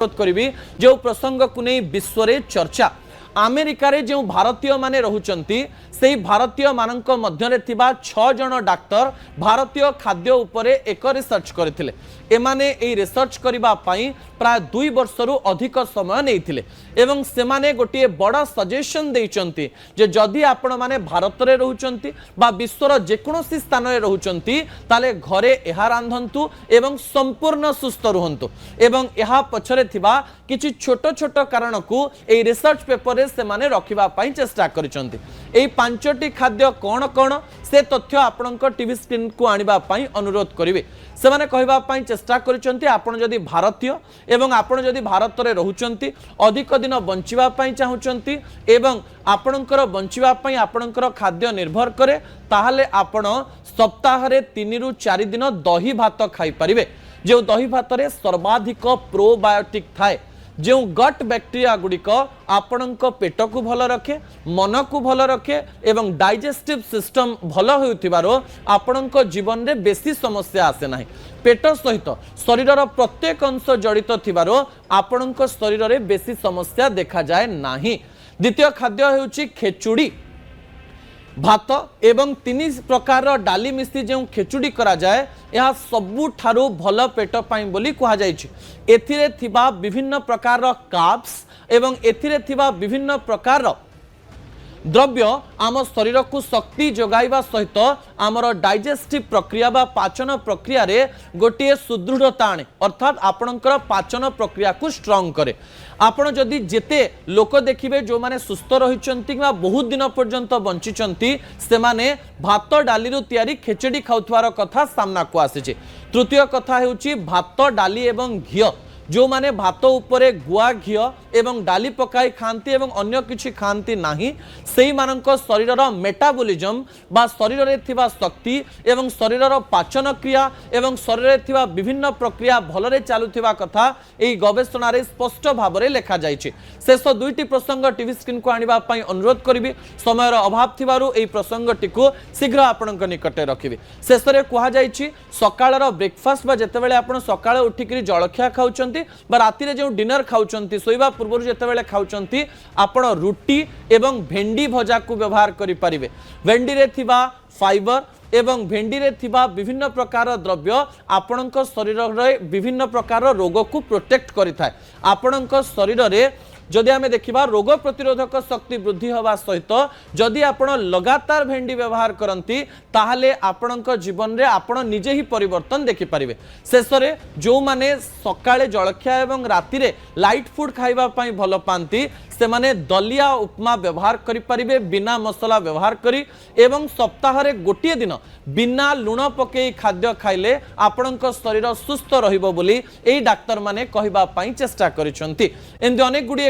अनुरोध करी जो प्रसंग को नहीं विश्व रे चर्चा अमेरिका रे जो भारतीय माने रहुचंती से भारतीय मानक मध्य 6 जन डाक्तर भारतीय खाद्य उपरे एक रिसर्च करथिले एमाने ए रिसर्च करिबा पई प्राय 2 वर्षरु अधिक समय नैथिले एवं सेमाने गोटे बड़ा सजेशन देइचंती जे जदि आपण माने भारत रे रहुचंती बा विश्वर जेकोसी स्थान रे रहुचंती ताले घरे एहा रांधंतु एवं संपूर्ण सुस्थ रहंतु एवं एहा पछरे थिबा किछि छोट छोट कारण को ए रिसर्च पेपर रे सेमाने रखिबा पई चेष्टा करिसंती ए 5टी खाद्य कौन कौन से तथ्य आपणक टीवी स्क्रीन को आनिबा पई अनुरोध करिवे सेमाने कहबा पई चेष्टा करिसंती आपण जदि भारतीय एवं आपण जदि भारत रे रहुचंती अधिक दिन बंचिबा पई चाहुचंती एवं आपणकर बंचिबा पई आपणकर खाद्य निर्भर करे ताहाले आपण सप्ताह रे 3 रु 4 दिन दही भात खाई परिवे जो दही भात रे सर्वाधिक प्रोबायोटिक थाए जो गट बैक्टेरिया गुड़िक आपणक पेट को भल रखे मन को भल रखे एवं डाइजेस्टिव सिस्टम भल होउथिबारो आपणक जीवन रे बेसी समस्या आसे नाही पेट सहित शरीर प्रत्येक अंश जड़ित थिबारो आपणक शरीर रे बेसी समस्या देखा जाए नाही। द्वितीय खाद्य हेउची खेचुड़ी भात एवं 3 प्रकार डाली मिसी जो खेचुड़ी करा जाए यह सबुठारु भल पेट पाई बोली कहा जाइछि एथिरे थिबा विभिन्न प्रकार कार्ब्स एवं एथिरे थिबा विभिन्न प्रकार द्रव्य आम शरीर को शक्ति जोगाइबा सहित आमर डाइजेस्टिव प्रक्रिया बा पाचन प्रक्रिया रे गोटे सुदृढ़ता आने अर्थात आपणकर पाचन प्रक्रिया को स्ट्रॉन्ग करे आपण जदि जेते लोक देखिबे जो माने सुस्थ रहिचंती कि बहुत दिन पर्यंत बंचिचंती से माने भात डाली रु तयारी खेचड़ी खाउथवार कथा सामना को आसीचे। तृतीय कथा हेउची भात डाली एवं घी जो माने भात उपरे गुआ घी एवं डाली पकाई खाती एवं अन्य किछि खाती नाही सेही मानक शरीरर मेटाबॉलिज्म बा शरीर रे थिबा शक्ति एवं शरीरर पाचन क्रिया एवं शरीर रे थिबा विभिन्न प्रक्रिया भलरे चालुथिबा कथा एही गवेषणा रे स्पष्ट भाव रे लेखा जायछि। शेष 2टी प्रसंग टीवी स्क्रीन को आनिबा पई अनुरोध करिवि समयर अभाव थिबारु एही प्रसंगटी को शीघ्र आपणक निकटे रखिवि। शेष रे कहा जायछि सकाळर ब्रेकफास्ट बा जेतेबेले आपण सकाळ उठिकरी जळखिया खाउचंती बा राति रे जो डिनर खाउचंती सोइबा पूर्व जेतेबेले खाउचंती आपण रुटी एवं भेंडी भजा को व्यवहार करि परिबे। भेंडी रे थिबा फाइबर एवं भेंडी रे थिबा विभिन्न प्रकार द्रव्य आपणक शरीर रे विभिन्न प्रकार रोग को प्रोटेक्ट करिथाय आपणक शरीर रे जदि आमे देखिबा रोग प्रतिरोधक शक्ति वृद्धि हवा सहित जदि आपण लगातार भेंडी व्यवहार करंती ताहाले आपणक जीवन रे आपण निजे ही परिवर्तन देखि परिबे। शेष रे जो माने सकाळे जळखिया एवं राति रे लाइट फूड खाइबा पई भल पांती से माने दलिया उपमा व्यवहार करि परिबे बिना मसला व्यवहार करी एवं सप्ताह रे गोटिए दिन बिना लुण पके खाद्य खाइले आपणक शरीर सुस्थ रहिबो बोली एई डाक्टर माने कहिबा पई चेष्टा करिसंती। एंदी अनेक गुडी